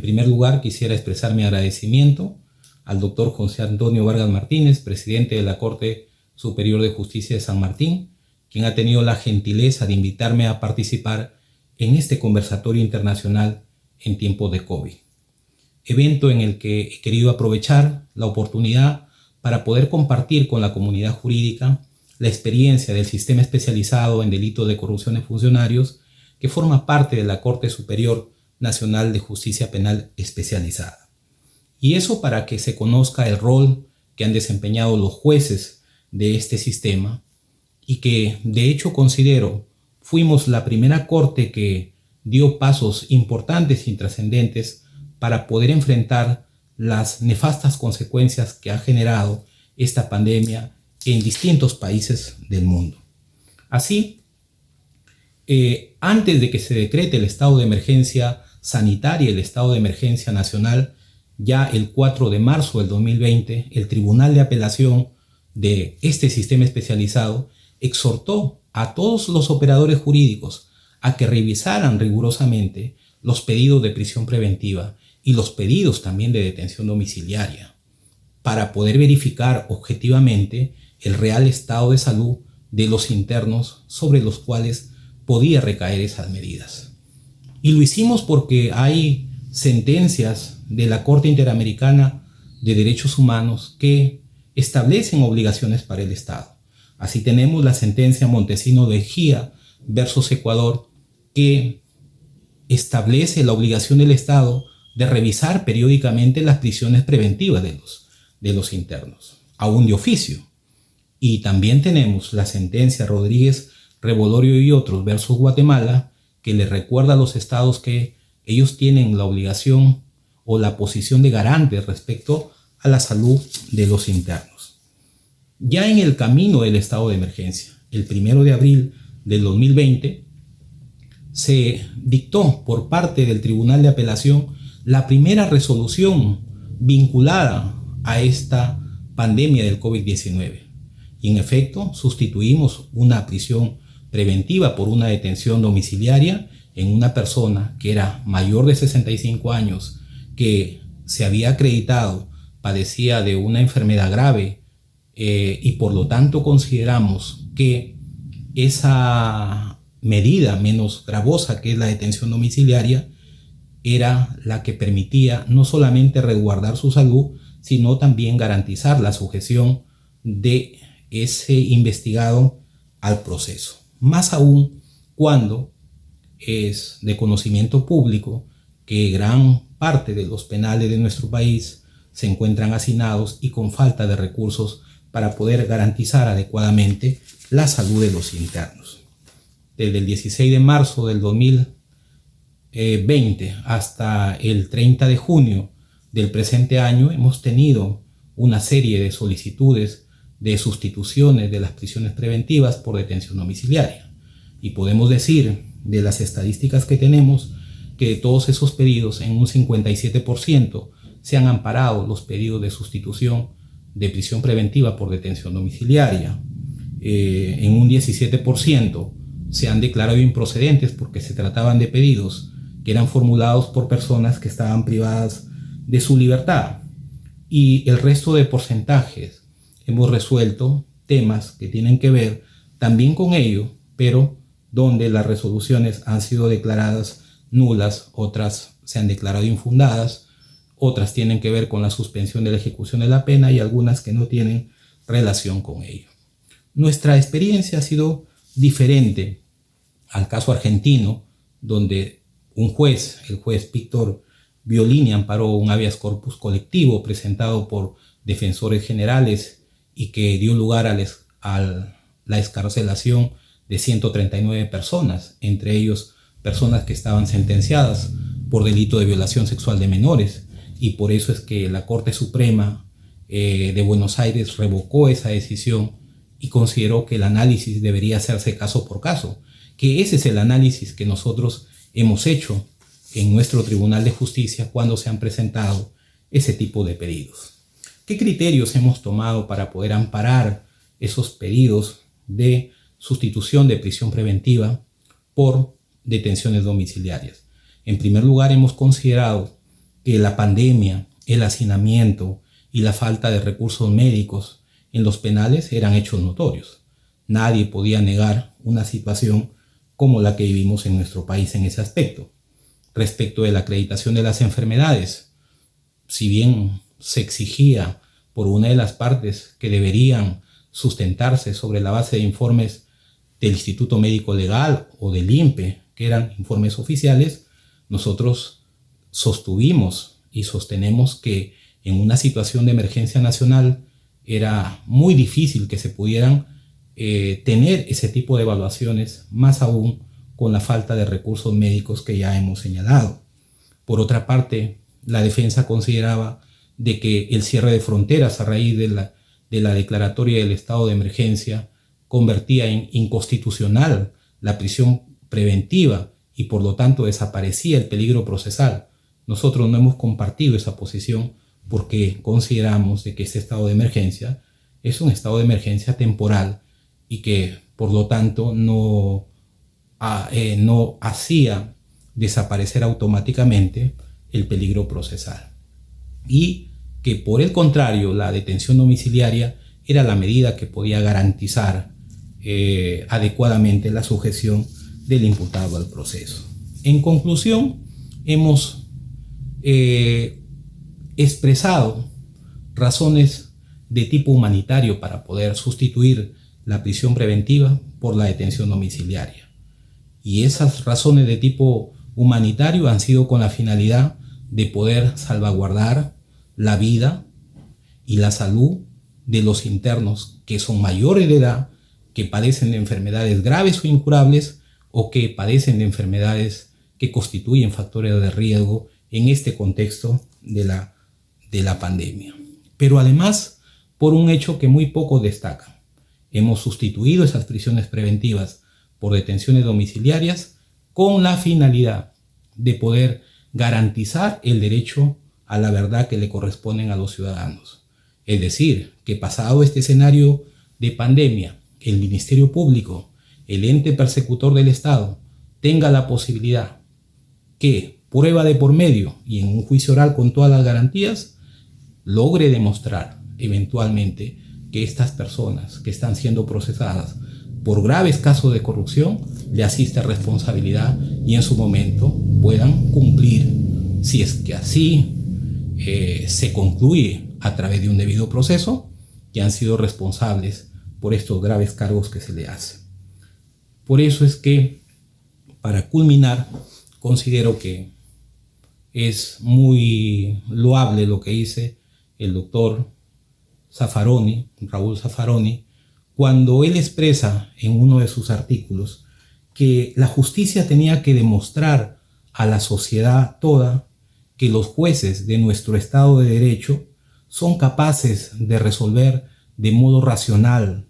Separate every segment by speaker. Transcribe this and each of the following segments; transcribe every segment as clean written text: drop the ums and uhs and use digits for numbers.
Speaker 1: primer lugar, quisiera expresar mi agradecimiento al doctor José Antonio Vargas Martínez, presidente de la Corte Superior de Justicia de San Martín, quien ha tenido la gentileza de invitarme a participar en este conversatorio internacional en tiempos de COVID. Evento en el que he querido aprovechar la oportunidad para poder compartir con la comunidad jurídica la experiencia del sistema especializado en delitos de corrupción de funcionarios que forma parte de la Corte Superior Nacional de Justicia Penal Especializada. Y eso para que se conozca el rol que han desempeñado los jueces de este sistema y que de hecho considero fuimos la primera corte que dio pasos importantes y trascendentes para poder enfrentar las nefastas consecuencias que ha generado esta pandemia en distintos países del mundo. Así, antes de que se decrete el estado de emergencia sanitaria, el estado de emergencia nacional, ya el 4 de marzo del 2020, el Tribunal de Apelación de este sistema especializado exhortó a todos los operadores jurídicos a que revisaran rigurosamente los pedidos de prisión preventiva y los pedidos también de detención domiciliaria para poder verificar objetivamente el real estado de salud de los internos sobre los cuales podía recaer esas medidas. Y lo hicimos porque hay sentencias de la Corte Interamericana de Derechos Humanos que establecen obligaciones para el Estado. Así tenemos la sentencia Montesino de Ejía versus Ecuador, que establece la obligación del Estado de revisar periódicamente las prisiones preventivas de los internos, aún de oficio. Y también tenemos la sentencia Rodríguez, Revolorio y otros versus Guatemala, que le recuerda a los estados que ellos tienen la obligación o la posición de garantes respecto a la salud de los internos. Ya en el camino del estado de emergencia, el 1 de abril del 2020, se dictó por parte del Tribunal de Apelación la primera resolución vinculada a esta pandemia del COVID-19. Y en efecto, sustituimos una prisión preventiva por una detención domiciliaria en una persona que era mayor de 65 años, que se había acreditado padecía de una enfermedad grave y por lo tanto consideramos que esa medida menos gravosa, que es la detención domiciliaria, era la que permitía no solamente resguardar su salud, sino también garantizar la sujeción de ese investigado al proceso. Más aún cuando es de conocimiento público que gran parte de los penales de nuestro país se encuentran hacinados y con falta de recursos para poder garantizar adecuadamente la salud de los internos. Desde el 16 de marzo del 2020 hasta el 30 de junio del presente año hemos tenido una serie de solicitudes de sustituciones de las prisiones preventivas por detención domiciliaria. Y podemos decir de las estadísticas que tenemos que de todos esos pedidos en un 57% se han amparado los pedidos de sustitución de prisión preventiva por detención domiciliaria. En un 17% se han declarado improcedentes porque se trataban de pedidos que eran formulados por personas que estaban privadas de su libertad. Y el resto de porcentajes hemos resuelto temas que tienen que ver también con ello, pero donde las resoluciones han sido declaradas nulas, otras se han declarado infundadas, otras tienen que ver con la suspensión de la ejecución de la pena y algunas que no tienen relación con ello. Nuestra experiencia ha sido diferente al caso argentino, donde un juez, el juez Víctor Violini, amparó un habeas corpus colectivo presentado por defensores generales y que dio lugar a la excarcelación de 139 personas, entre ellos personas que estaban sentenciadas por delito de violación sexual de menores, y por eso es que la Corte Suprema de Buenos Aires revocó esa decisión y consideró que el análisis debería hacerse caso por caso, que ese es el análisis que nosotros hemos hecho en nuestro Tribunal de Justicia cuando se han presentado ese tipo de pedidos. ¿Qué criterios hemos tomado para poder amparar esos pedidos de sustitución de prisión preventiva por detenciones domiciliarias? En primer lugar, hemos considerado que la pandemia, el hacinamiento y la falta de recursos médicos en los penales eran hechos notorios. Nadie podía negar una situación como la que vivimos en nuestro país en ese aspecto. Respecto de la acreditación de las enfermedades, si bien se exigía por una de las partes que deberían sustentarse sobre la base de informes del Instituto Médico Legal o del INPE, que eran informes oficiales, nosotros sostuvimos y sostenemos que en una situación de emergencia nacional era muy difícil que se pudieran tener ese tipo de evaluaciones, más aún con la falta de recursos médicos que ya hemos señalado. Por otra parte, la defensa consideraba de que el cierre de fronteras a raíz de la declaratoria del estado de emergencia convertía en inconstitucional la prisión preventiva y por lo tanto desaparecía el peligro procesal. Nosotros no hemos compartido esa posición porque consideramos de que este estado de emergencia es un estado de emergencia temporal y que por lo tanto no hacía desaparecer automáticamente el peligro procesal. Y que por el contrario la detención domiciliaria era la medida que podía garantizar adecuadamente la sujeción del imputado al proceso. En conclusión, hemos expresado razones de tipo humanitario para poder sustituir la prisión preventiva por la detención domiciliaria. Y esas razones de tipo humanitario han sido con la finalidad de poder salvaguardar la vida y la salud de los internos que son mayores de edad, que padecen de enfermedades graves o incurables o que padecen de enfermedades que constituyen factores de riesgo en este contexto de la pandemia. Pero además, por un hecho que muy pocos destacan, hemos sustituido esas prisiones preventivas por detenciones domiciliarias con la finalidad de poder garantizar el derecho a la verdad que le corresponden a los ciudadanos. Es decir, que pasado este escenario de pandemia, el Ministerio Público, el ente persecutor del Estado, tenga la posibilidad que, prueba de por medio y en un juicio oral con todas las garantías, logre demostrar eventualmente que estas personas que están siendo procesadas por graves casos de corrupción le asiste responsabilidad y en su momento puedan cumplir, si es que así se concluye a través de un debido proceso, que han sido responsables por estos graves cargos que se le hacen. Por eso es que, para culminar, considero que es muy loable lo que dice el doctor Zaffaroni, Raúl Zaffaroni, cuando él expresa en uno de sus artículos que la justicia tenía que demostrar a la sociedad toda que los jueces de nuestro Estado de Derecho son capaces de resolver de modo racional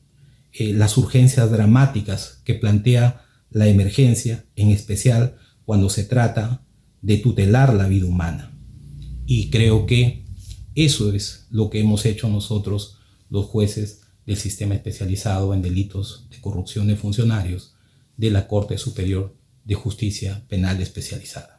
Speaker 1: las urgencias dramáticas que plantea la emergencia, en especial cuando se trata de tutelar la vida humana. Y creo que eso es lo que hemos hecho nosotros, los jueces del sistema especializado en delitos de corrupción de funcionarios de la Corte Superior de Justicia Penal Especializada.